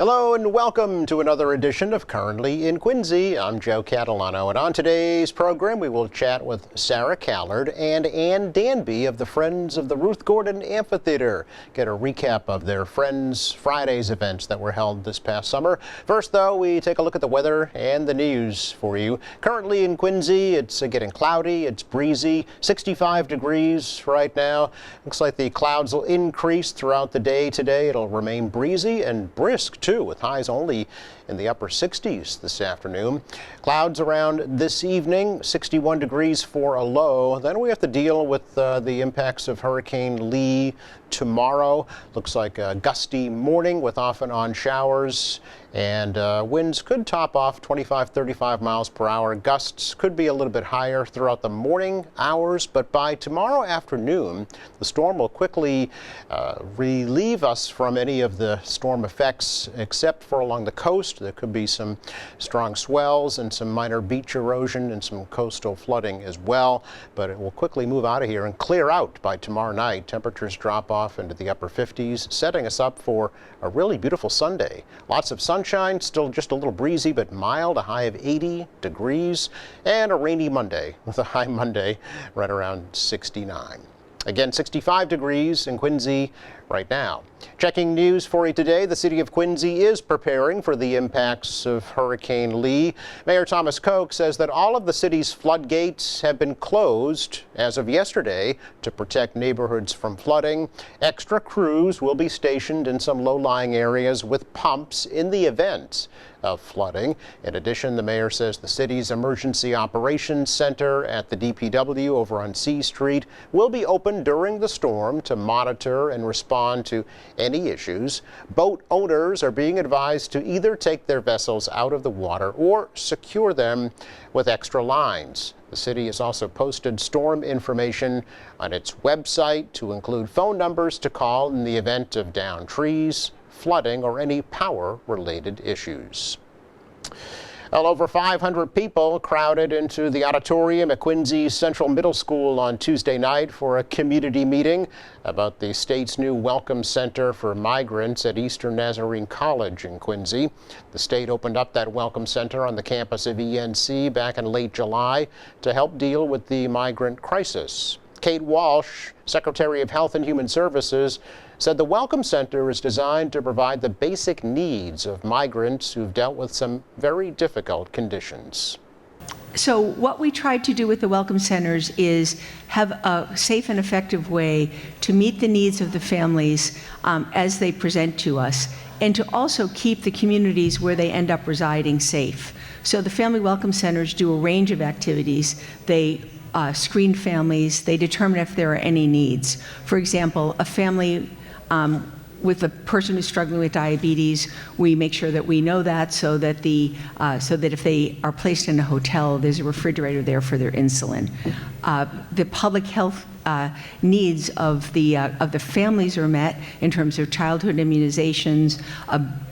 Hello and welcome to another edition of Currently in Quincy. I'm Joe Catalano, and on today's program we will chat with Sarah Callard and Ann Danby of the Friends of the Ruth Gordon Amphitheater. Get a recap of their Friends Fridays events that were held this past summer. First, though, we take a look at the weather and the news for you. Currently in Quincy, it's getting cloudy, it's breezy, 65 degrees right now. Looks like the clouds will increase throughout the day today. It'll remain breezy and brisk too, with highs only in the upper 60s this afternoon. Clouds around this evening, 61 degrees for a low. Then we have to deal with the impacts of Hurricane Lee tomorrow. Looks like a gusty morning with off and on showers, and winds could top off 25-35 miles per hour. Gusts could be a little bit higher throughout the morning hours, but by tomorrow afternoon, the storm will quickly relieve us from any of the storm effects, except for along the coast. There could be some strong swells and some minor beach erosion and some coastal flooding as well, but it will quickly move out of here and clear out by tomorrow night. Temperatures drop off into the upper 50s, setting us up for a really beautiful Sunday. Lots of sunshine, still just a little breezy but mild, a high of 80 degrees, and a rainy Monday with a high Monday right around 69. Again, 65 degrees in Quincy right now. Checking news for you today, the city of Quincy is preparing for the impacts of Hurricane Lee. Mayor Thomas Koch says that all of the city's floodgates have been closed as of yesterday to protect neighborhoods from flooding. Extra crews will be stationed in some low-lying areas with pumps in the event of flooding. In addition, the mayor says the city's Emergency Operations Center at the DPW over on C Street will be open during the storm to monitor and respond to any issues. Boat owners are being advised to either take their vessels out of the water or secure them with extra lines. The city has also posted storm information on its website to include phone numbers to call in the event of downed trees, flooding, or any power-related issues. Well, over 500 people crowded into the auditorium at Quincy Central Middle School on Tuesday night for a community meeting about the state's new Welcome Center for Migrants at Eastern Nazarene College in Quincy. The state opened up that Welcome Center on the campus of ENC back in late July to help deal with the migrant crisis. Kate Walsh, Secretary of Health and Human Services, said the Welcome Center is designed to provide the basic needs of migrants who've dealt with some very difficult conditions. So what we tried to do with the Welcome Centers is have a safe and effective way to meet the needs of the families as they present to us, and to also keep the communities where they end up residing safe. So the Family Welcome Centers do a range of activities. They screen families. They determine if there are any needs. For example, a family with a person who's struggling with diabetes, we make sure that we know that, so that if they are placed in a hotel, there's a refrigerator there for their insulin. The public health needs of the families are met in terms of childhood immunizations.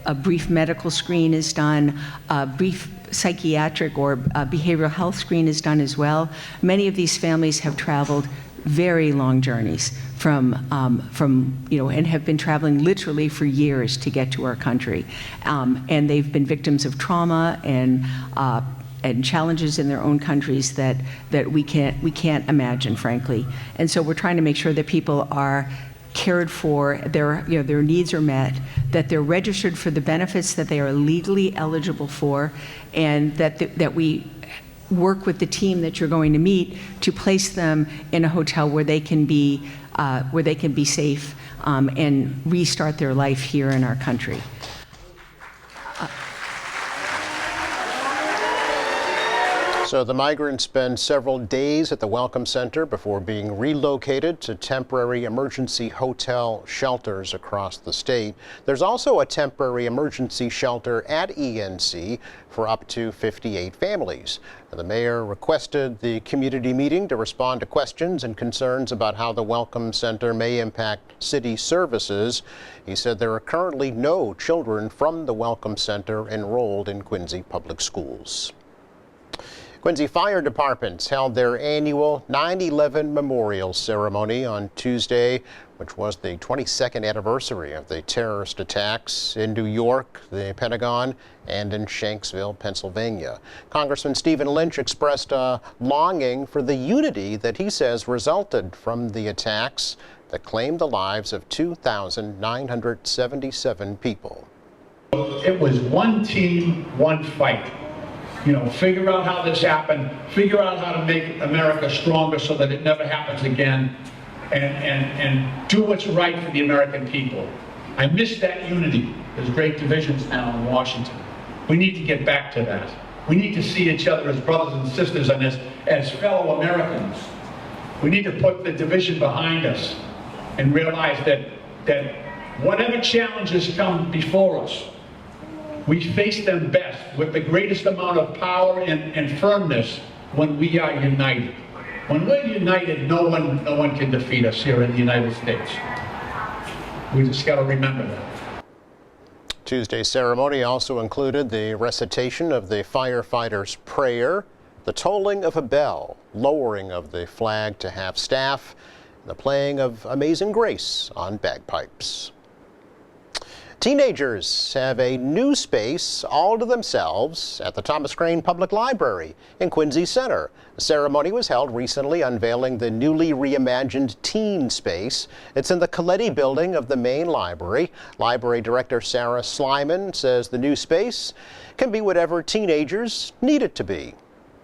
A brief medical screen is done. A brief psychiatric or behavioral health screen is done as well. Many of these families have traveled very long journeys from and have been traveling literally for years to get to our country, and they've been victims of trauma and challenges in their own countries that we can't imagine, frankly. And so we're trying to make sure that people are cared for, their needs are met, that they're registered for the benefits that they are legally eligible for, and that we work with the team that you're going to meet to place them in a hotel where they can be safe and restart their life here in our country. So the migrants spend several days at the Welcome Center before being relocated to temporary emergency hotel shelters across the state. There's also a temporary emergency shelter at ENC for up to 58 families. The mayor requested the community meeting to respond to questions and concerns about how the Welcome Center may impact city services. He said there are currently no children from the Welcome Center enrolled in Quincy Public Schools. Quincy Fire Departments held their annual 9/11 memorial ceremony on Tuesday, which was the 22nd anniversary of the terrorist attacks in New York, the Pentagon, and in Shanksville, Pennsylvania. Congressman Stephen Lynch expressed a longing for the unity that he says resulted from the attacks that claimed the lives of 2,977 people. It was one team, one fight. You know, figure out how this happened, figure out how to make America stronger so that it never happens again, and do what's right for the American people. I miss that unity. There's great divisions now in Washington. We need to get back to that. We need to see each other as brothers and sisters and as fellow Americans. We need to put the division behind us and realize that whatever challenges come before us, we face them best with the greatest amount of power and firmness when we are united. When we're united, no one can defeat us here in the United States. We just got to remember that. Tuesday's ceremony also included the recitation of the firefighters' prayer, the tolling of a bell, lowering of the flag to half-staff, and the playing of Amazing Grace on bagpipes. Teenagers have a new space all to themselves at the Thomas Crane Public Library in Quincy Center. A ceremony was held recently unveiling the newly reimagined teen space. It's in the Coletti building of the main library. Library Director Sarah Slyman says the new space can be whatever teenagers need it to be.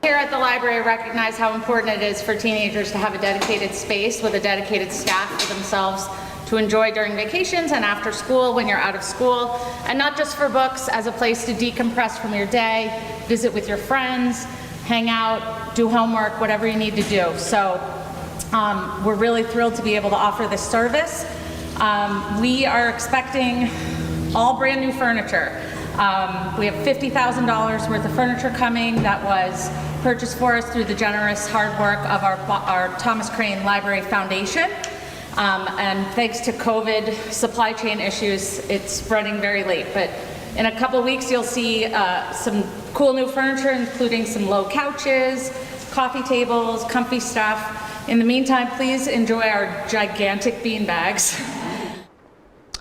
Here at the library, I recognize how important it is for teenagers to have a dedicated space with a dedicated staff for themselves to enjoy during vacations and after school when you're out of school, and not just for books, as a place to decompress from your day, visit with your friends, hang out, do homework, whatever you need to do. So we're really thrilled to be able to offer this service. We are expecting all brand new furniture. We have $50,000 worth of furniture coming that was purchased for us through the generous hard work of our Thomas Crane Library Foundation. And thanks to COVID supply chain issues, it's running very late. But in a couple weeks, you'll see some cool new furniture, including some low couches, coffee tables, comfy stuff. In the meantime, please enjoy our gigantic bean bags.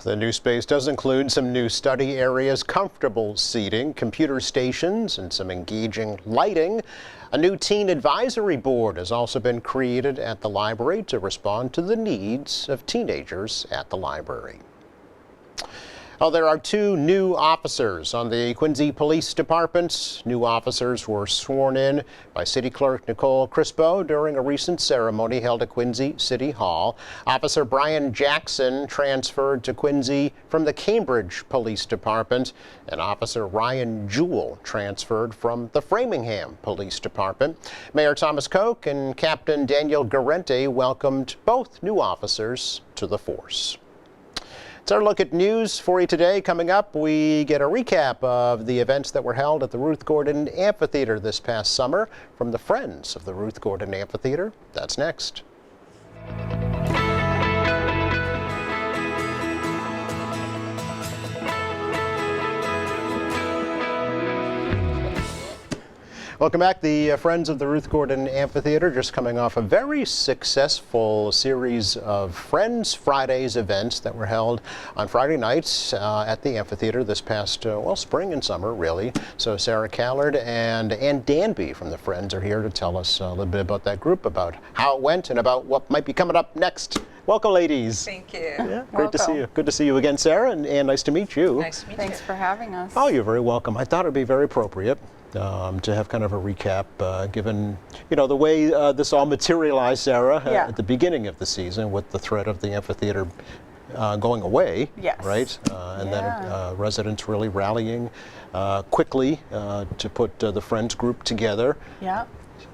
The new space does include some new study areas, comfortable seating, computer stations, and some engaging lighting. A new teen advisory board has also been created at the library to respond to the needs of teenagers at the library. Oh, there are 2 new officers on the Quincy Police Department. New officers were sworn in by City Clerk Nicole Crispo during a recent ceremony held at Quincy City Hall. Officer Brian Jackson transferred to Quincy from the Cambridge Police Department, and Officer Ryan Jewell transferred from the Framingham Police Department. Mayor Thomas Koch and Captain Daniel Garrente welcomed both new officers to the force. It's our look at news for you today. Coming up, we get a recap of the events that were held at the Ruth Gordon Amphitheater this past summer from the Friends of the Ruth Gordon Amphitheater. That's next. Welcome back. The Friends of the Ruth Gordon Amphitheater just coming off a very successful series of Friends Fridays events that were held on Friday nights at the amphitheater this past, spring and summer, really. So Sarah Callard and Ann Danby from the Friends are here to tell us a little bit about that group, about how it went, and about what might be coming up next. Welcome, ladies. Thank you. Yeah, great to see you. Good to see you again, Sarah, and nice to meet you. Nice to meet you. Thanks for having us. Oh, you're very welcome. I thought it would be very appropriate to have kind of a recap, given the way this all materialized, Sarah, Yeah. at the beginning of the season, with the threat of the amphitheater going away. Yes. Right, and Yeah. then residents really rallying quickly to put the Friends group together. Yeah.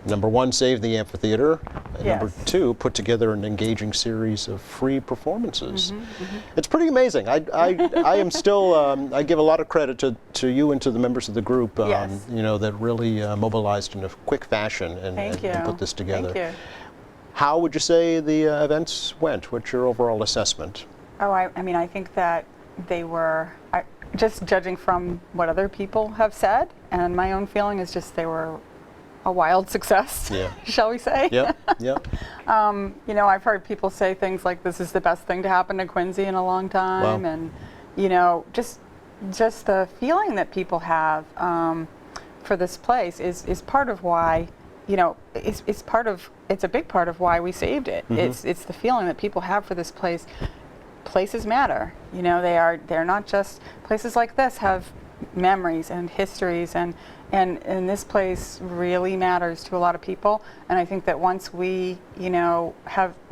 Number 1, save the amphitheater. And Yes. Number 2, put together an engaging series of free performances. It's pretty amazing. I am still, I give a lot of credit to you and to the members of the group, Yes. that really mobilized in a quick fashion and put this together. Thank you. How would you say the events went? What's your overall assessment? Oh, I mean, I think that they were, just judging from what other people have said, and my own feeling is just they were a wild success, Yeah. shall we say? Yep, yep. You know, I've heard people say things like, this is the best thing to happen to Quincy in a long time. Wow. And, you know, just the feeling that people have for this place is part of why, you know, it's a big part of why we saved it. It's the feeling that people have for this place. Places matter. You know, they're not just, places like this have memories and histories, and this place really matters to a lot of people. And I think that once we, you know,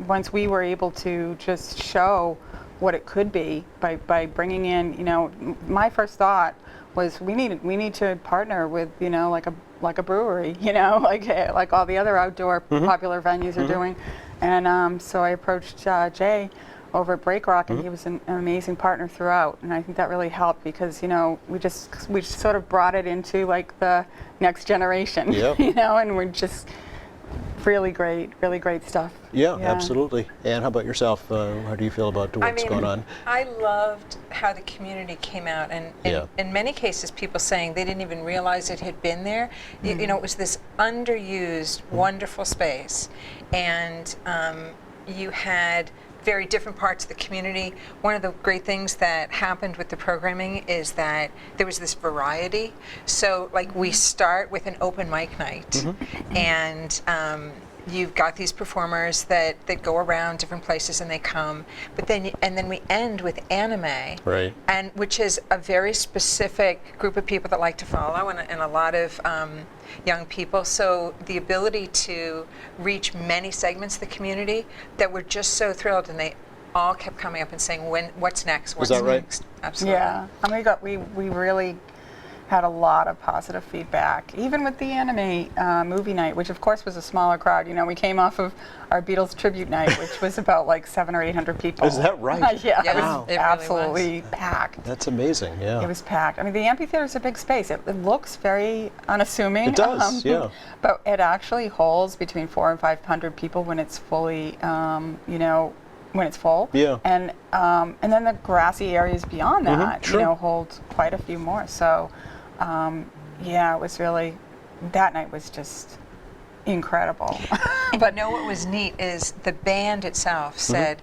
once we were able to just show what it could be by bringing in, you know, my first thought was we need to partner with, you know, like a brewery, you know, like all the other outdoor popular venues are doing. And so I approached Jay over at Break Rock, and he was an amazing partner throughout. And I think that really helped because, you know, we sort of brought it into like the next generation, Yep. you know, and we're just really great stuff. Yeah, absolutely. And how about yourself? How do you feel about what's going on? I loved how the community came out, and in many cases, people saying they didn't even realize it had been there. You know, it was this underused, wonderful space, and you had very different parts of the community. One of the great things that happened with the programming is that there was this variety. So, like, we start with an open mic night, and you've got these performers that go around different places and they come, but then we end with anime, Right. and which is a very specific group of people that like to follow, and a lot of young people. So the ability to reach many segments of the community that were just so thrilled, and they all kept coming up and saying, what's next? What's that right? next? Absolutely. Yeah, and we really had a lot of positive feedback, even with the anime movie night, which of course was a smaller crowd. You know, we came off of our Beatles tribute night, which was about like 700 or 800 people. Is that right? Yeah, Yeah, it was wow. it really absolutely packed. That's amazing, yeah. It was packed. I mean, the amphitheater is a big space. It looks very unassuming. It does, yeah. But it actually holds between 400 and 500 people when it's fully, you know, when it's full. Yeah. And then the grassy areas beyond that, sure. you know, hold quite a few more. So, yeah, it was really, that night was just incredible. But know what was neat is the band itself said,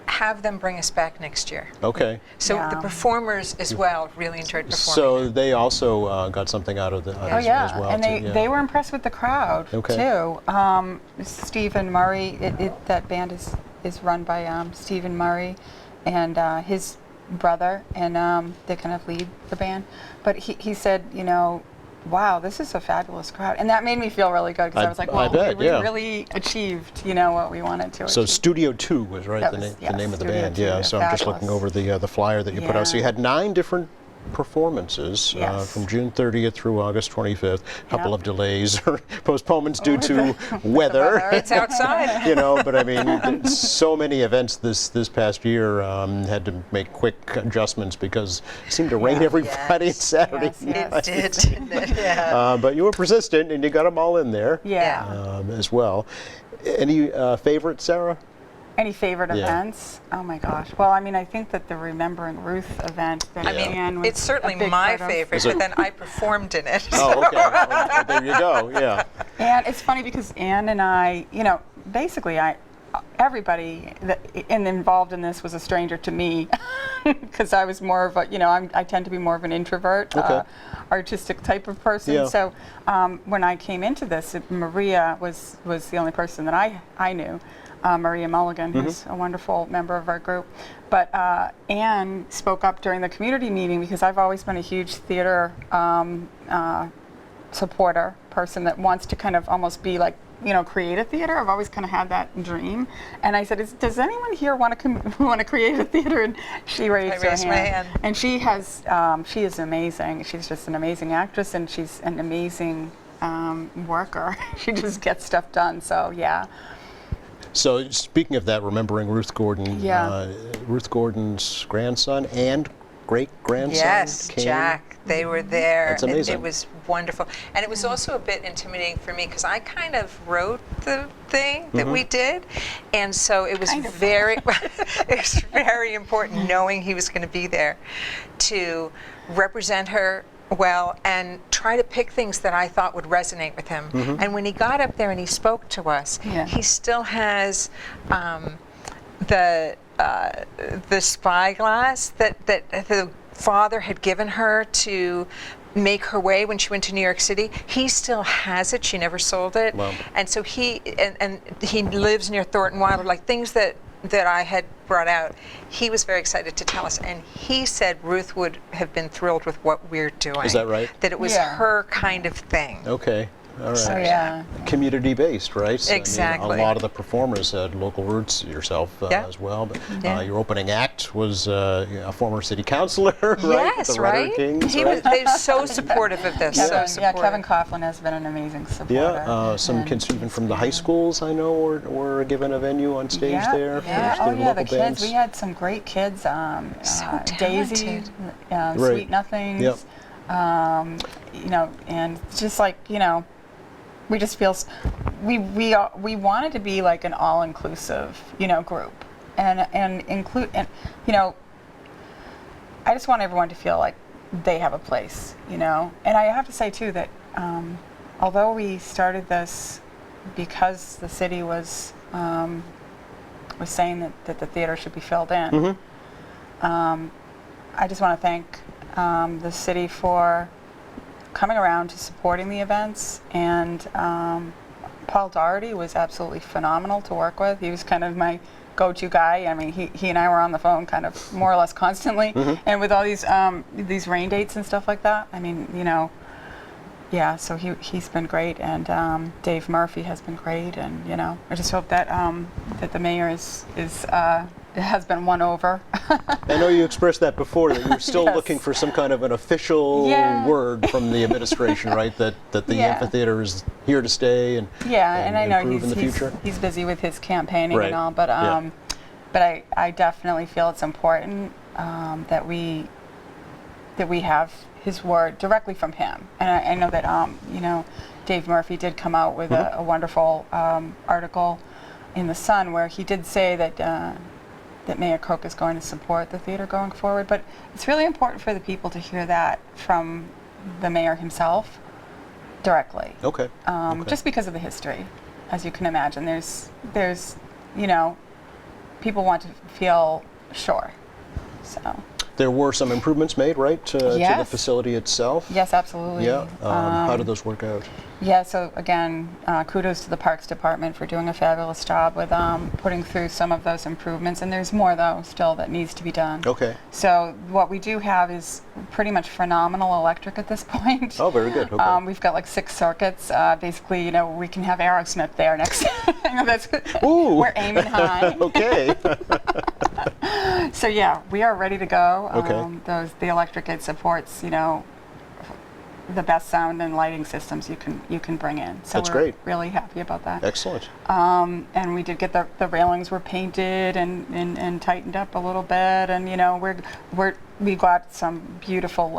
have them bring us back next year. Okay. So Yeah. the performers as well really enjoyed performing. So they also got something out of the Oh yeah, as well. and too, they were impressed with the crowd Okay. too. Stephen Murray, that band is run by Stephen Murray and his brother, and they kind of lead the band. But he said, you know, wow, this is a fabulous crowd, and that made me feel really good because I was like, well, bet, we yeah. really achieved, you know, what we wanted to. So achieve. Studio 2 was right, That the, was- the yes, name of the Studio band. 2, Yeah. yeah, So I'm just looking over fabulous. the flyer that you put out. So you Yeah. had 9 different performances Yes. from June 30th through August 25th. A couple Yep. of delays or postponements due to weather. It's outside. You know, but I mean, so many events this past year had to make quick adjustments because it seemed to rain every Yes. Friday and Saturday. Yes, night. It did, didn't it? Yeah. But you were persistent and you got them all in there yeah. as well. Any favorites, Sarah? Any favorite Yeah. events? Oh my gosh. Well, I mean, I think that the Remembering Ruth event that I mean, Anne was It's certainly a big my part of. favorite, Is it- but then I performed in it. Oh, okay. Well, there you go. Yeah. And it's funny because Anne and I, you know, basically everybody involved in this was a stranger to me because I was more of a, you know, I tend to be more of an introvert, Okay. artistic type of person. Yeah. So when I came into this, Maria was the only person that I knew. Maria Mulligan, who's a wonderful member of our group. But Anne spoke up during the community meeting because I've always been a huge theater supporter person that wants to kind of almost be like, you know, create a theater. I've always kind of had that dream. And I said, does anyone here want to create a theater? And she raised her raised my hand. And she has, she is amazing. She's just an amazing actress, and she's an amazing worker. She just gets stuff done. So yeah. So speaking of that, remembering Ruth Gordon, Yeah. Ruth Gordon's grandson and great-grandson Yes, came. Jack, they were there. That's amazing. It was wonderful. And it was also a bit intimidating for me because I kind of wrote the thing that we did. And so it was very, it was very important knowing he was going to be there to represent her well and try to pick things that I thought would resonate with him. And when he got up there and he spoke to us, he still has the spyglass that the father had given her to make her way when she went to New York City. He still has it. She never sold it. Wow. And so he lives near Thornton Wilder, like things that I had brought out. He was very excited to tell us, and he said Ruth would have been thrilled with what we're doing. Is that right? That it was her kind of thing. Okay. All right. So, yeah. Community-based, right? So, Exactly. I mean, a lot of the performers had local roots yourself as well. But your opening act was a former city councilor, right? Yes, The Rudder right? Kings, He right? was so supportive of this. So supportive. Kevin Coughlin has been an amazing supporter. Yeah, some and kids even from the high schools I know were given a venue on stage there. for Yeah, their the local kids. bands. We had some great kids. Daisy, talented. Sweet Nothings. Yep. You know, and just like, you know, we just feel we wanted to be like an all-inclusive, you know, group, and include, and you know, I just want everyone to feel like they have a place, you know. And I have to say too that although we started this because the city was saying that the theater should be filled in, I just want to thank the city for coming around to supporting the events, and Paul Doherty was absolutely phenomenal to work with. He was kind of my go-to guy. I mean, he and I were on the phone kind of more or less constantly, and with all these rain dates and stuff like that. I mean, you know, yeah. So he's been great, and Dave Murphy has been great, and you know, I just hope that that the mayor has been won over. I know you expressed that before, that you're still Yes. looking for some kind of an official word from the administration, right? That the amphitheater is here to stay and and I know improve in the future. he's busy with his campaigning Right. and all, but Yeah. but I definitely feel it's important that we have his word directly from him. And I know that you know, Dave Murphy did come out with a wonderful article in the Sun where he did say that that Mayor Koch is going to support the theater going forward. But it's really important for the people to hear that from the mayor himself directly. Okay. Just because of the history, as you can imagine. There's you know, people want to feel sure. So. There were some improvements made, right, to the Yes. facility itself? Yes, absolutely. Yeah. How did those work out? Yeah, so again, kudos to the Parks Department for doing a fabulous job with putting through some of those improvements, and there's more though still that needs to be done. Okay. So what we do have is pretty much phenomenal electric at this point. Oh, very good. Okay. We've got like 6 circuits. Basically, you know, we can have Aerosmith there next. You know, that's Ooh. We're aiming high. Okay. So yeah, we are ready to go. Okay. The electric, it supports, you know, the best sound and lighting systems you can bring in. So That's we're great. really happy about that. Excellent. And we did get the railings were painted and tightened up a little bit, and you know we got some beautiful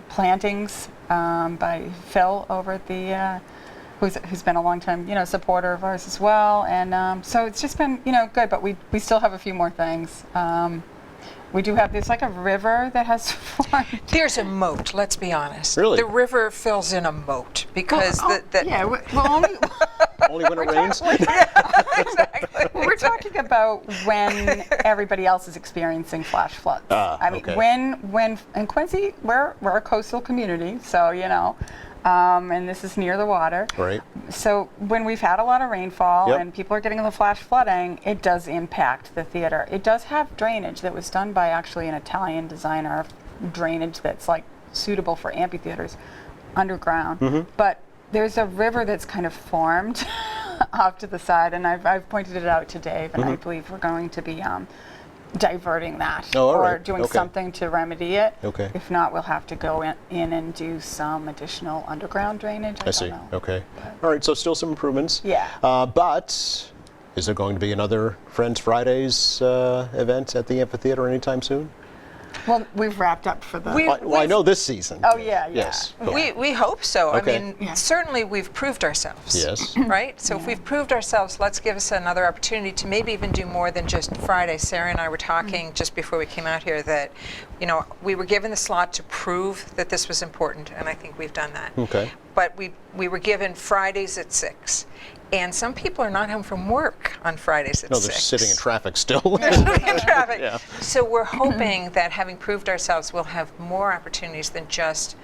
plantings by Phil over at the who's been a long time, you know, supporter of ours as well, and so it's just been, you know, good. But we still have a few more things. We do have, there's like a river that has formed. There's a moat, let's be honest. Really? The river fills in a moat because Yeah, well, only, Only when it rains? exactly. we're talking about when everybody else is experiencing flash floods. I mean, okay. when in Quincy, we're a coastal community, so you know, and this is near the water. Right. So when we've had a lot of rainfall Yep. and people are getting the flash flooding, it does impact the theater. It does have drainage that was done by actually an Italian designer of drainage that's like suitable for amphitheaters underground. But there's a river that's kind of formed off to the side, and I've pointed it out to Dave, and I believe we're going to be diverting that Oh, all or right. doing Okay. something to remedy it. Okay. If not, we'll have to go in and do some additional underground drainage. I see. don't know. Okay. All right, so still some improvements. Yeah. But is there going to be another Friends Fridays event at the amphitheater anytime soon? Well, we've wrapped up for the. Well, I know this season. Oh, yeah. Yes. but- We hope so. Okay. I mean, certainly we've proved ourselves. Yes. Right? So if we've proved ourselves, let's give us another opportunity to maybe even do more than just Friday. Sarah and I were talking just before we came out here that, we were given the slot to prove that this was important, and I think we've done that. Okay. But we were given Fridays at 6. And some people are not home from work on Fridays at 6. No, they're sitting in traffic still. in traffic. Yeah. So we're hoping that having proved ourselves, we'll have more opportunities than just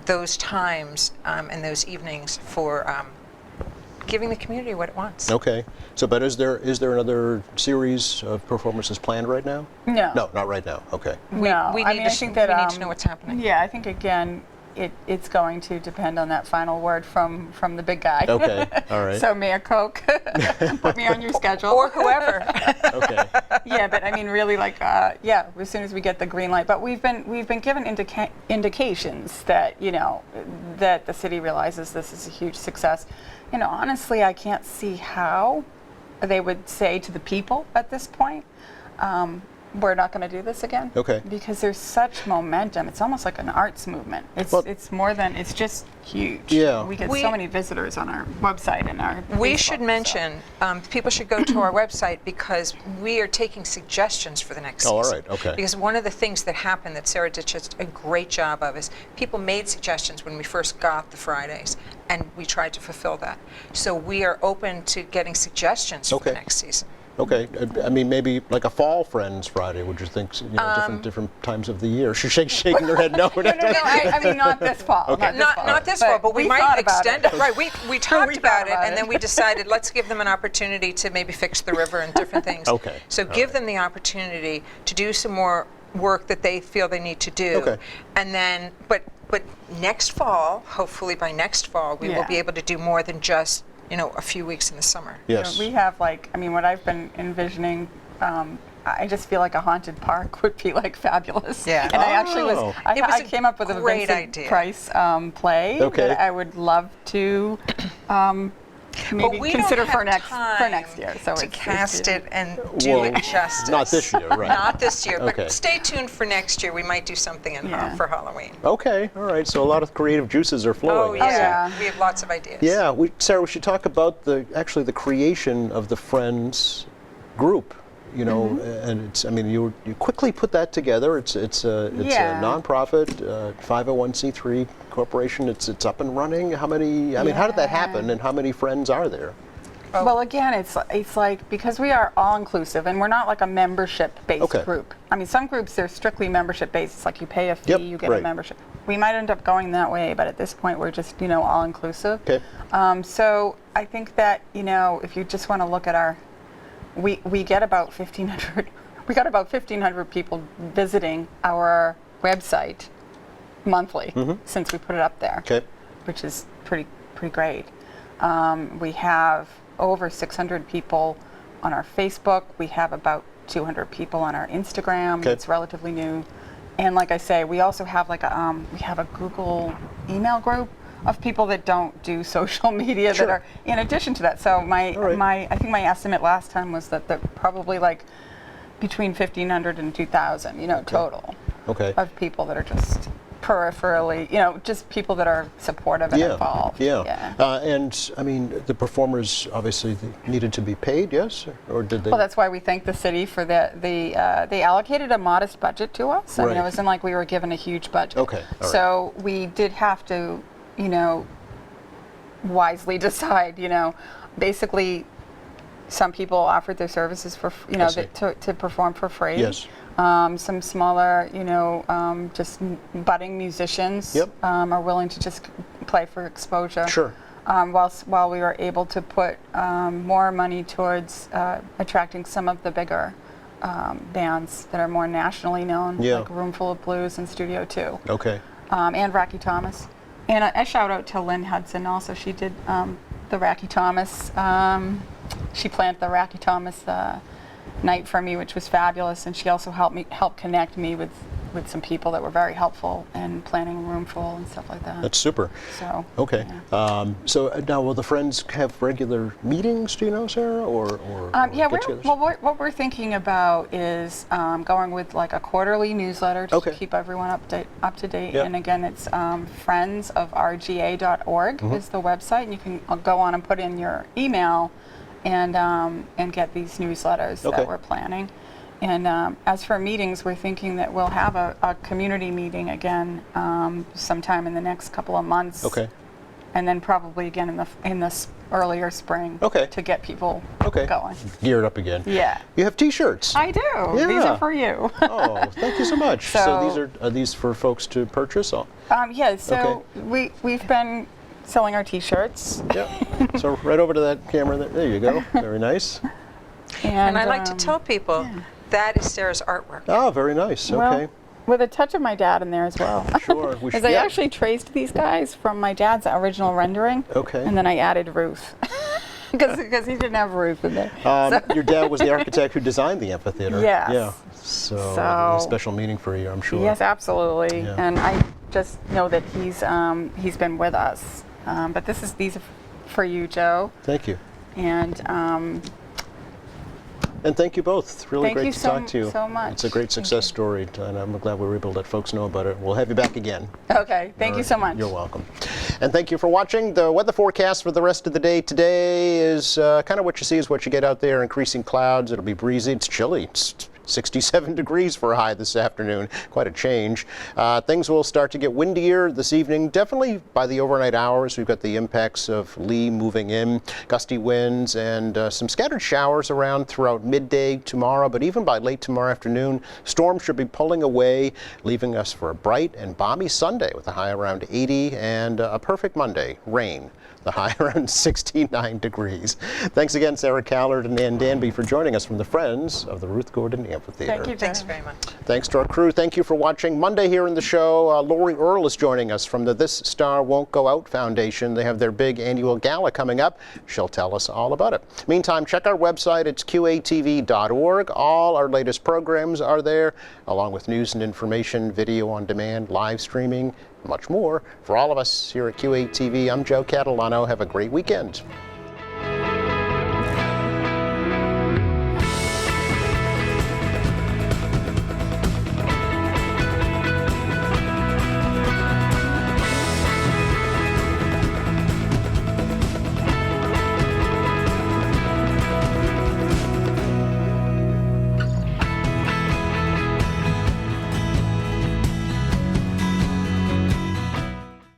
those times and those evenings for giving the community what it wants. Okay. So, but is there another series of performances planned right now? No. No, not right now. Okay. No. We I need mean, I to think that we need to know what's happening. Yeah, I think again, it's going to depend on that final word from the big guy. Okay. All right. So Mayor Koch, put me on your schedule. Or whoever. Okay. Yeah, but I mean, really, as soon as we get the green light. But we've been given indications that that the city realizes this is a huge success. Honestly, I can't see how they would say to the people at this point, we're not going to do this again. Okay. Because there's such momentum. It's almost like an arts movement. It's just huge. Yeah. We get We- so many visitors on our website and our We Facebook, should so. mention, people should go to our website because we are taking suggestions for the next Oh, all season. right, okay. Because one of the things that happened that Sarah did just a great job of is people made suggestions when we first got the Fridays, and we tried to fulfill that. So we are open to getting suggestions for Okay. the next season. Okay. I mean, maybe like a fall Friends Friday. Would you think? Different times of the year. She's shaking her head. No. No, I mean not this fall. Okay. Not this fall, but we might thought about extend it. Right, we talked We about thought it, about and it. then we decided let's give them an opportunity to maybe fix the river and different things. Okay, So all give right. them the opportunity to do some more work that they feel they need to do. Okay. And then, but next fall, hopefully by next fall, we will Yeah. be able to do more than just a few weeks in the summer. Yes. We have what I've been envisioning, I just feel like a haunted park would be fabulous. Yeah. And I actually Oh. I It was I a came up with a great Vincent idea. Price play Okay. that I would love to maybe we consider don't for have next year. So to it's cast it and do Well, it justice. not this year, right. Not this year, Okay. but stay tuned for next year. We might do something Yeah. for Halloween. Okay. All right. So a lot of creative juices are Oh flowing. yeah. yeah. We have lots of ideas. Yeah. Sarah, we should talk about the creation of the Friends group. And it's. I mean, you quickly put that together. It's a Yeah. nonprofit 501c3 corporation. It's up and running. How many? I mean, how did that happen? And how many friends are there? Well, again, it's like because we are all inclusive and we're not like a membership-based Okay. group. I mean, some groups they're strictly membership-based. It's like you pay a fee, Yep, you get right. a membership. We might end up going that way, but at this point, we're just all inclusive. Okay. So I think that if you just want to look at we get about 1,500. We got about 1,500 people visiting our website monthly since we put it up there Okay. which is pretty great. We have over 600 people on our Facebook. We have about 200 people on our Instagram. Okay. It's relatively new. And like I say, we also have we have a Google email group of people that don't do social media Sure. that are in addition to that. So All right. I think my estimate last time was that they're probably between 1,500 and 2,000, total Okay. of people that are just peripherally, just people that are supportive and involved. Yeah. And I mean, the performers obviously needed to be paid, yes, or did they? Well, that's why we thank the city for they allocated a modest budget to us. I mean, Right. it wasn't like we were given a huge budget. Okay, all right. So we did have to, wisely decide. Basically, some people offered their services for, I see. to perform for free. Yes. Some smaller, just budding musicians Yep. are willing to just play for exposure. Sure. While we were able to put more money towards attracting some of the bigger bands that are more nationally known, Yeah. like Roomful of Blues and Studio 2, Okay. and Racky Thomas. And a shout out to Lynn Hudson also. She did the Racky Thomas. She planned the Racky Thomas night for me, which was fabulous, and she also helped connect me with with some people that were very helpful in planning a room full and stuff like that. That's super. So Okay. yeah. So now, will the Friends have regular meetings, do you know, Sarah, or Yeah, get-togethers? what we're thinking about is going with like a quarterly newsletter to Okay. keep everyone up to date. Yep. And again, it's friendsofrga.org is the website, and you can go on and put in your email and get these newsletters Okay. that we're planning. And as for meetings, we're thinking that we'll have a community meeting again sometime in the next couple of months. Okay. And then probably again in the earlier spring. Okay. To get people Okay. going. Geared up again. Yeah. You have T-shirts. I do. These Yeah. are for you. Oh, thank you so much. So So- are these for folks to purchase? Oh, Yeah. So we've been selling our T-shirts. yeah. So right over to that camera. There you go. Very nice. And I like to tell people that is Sarah's artwork. Oh, very nice. Well, Okay. with a touch of my dad in there as well. Sure. We Because I actually traced these guys from my dad's original rendering. Okay. And then I added Ruth. Because he didn't have Ruth in there. Your dad was the architect who designed the amphitheater. Yes. Yeah. So a special meaning for you, I'm sure. Yes, absolutely. Yeah. And I just know that he's been with us. But these are for you, Joe. Thank you. And thank you both. Really Thank great you to talk to you. so much. It's a great success story, and I'm glad we were able to let folks know about it. We'll have you back again. okay, thank you so much. You're welcome. And thank you for watching. The weather forecast for the rest of the day today is kind of what you see is what you get out there. Increasing clouds. It'll be breezy. It's chilly. It's 67 degrees for a high this afternoon. Quite a change. Things will start to get windier this evening. Definitely by the overnight hours. We've got the impacts of Lee moving in, gusty winds, and some scattered showers around throughout midday tomorrow. But even by late tomorrow afternoon, storms should be pulling away, leaving us for a bright and balmy Sunday with a high around 80 and a perfect Monday. Rain. The high around 69 degrees. Thanks again, Sarah Callard and Ann Danby, for joining us from the Friends of the Ruth Gordon Amphitheater. Thank you, Joe. Thanks very much. Thanks to our crew. Thank you for watching. Monday here in the show, Lori Earle is joining us from the This Star Won't Go Out Foundation. They have their big annual gala coming up. She'll tell us all about it. Meantime, check our website. It's qatv.org. All our latest programs are there, along with news and information, video on demand, live streaming, much more. For all of us here at QATV, I'm Joe Catalano. Have a great weekend.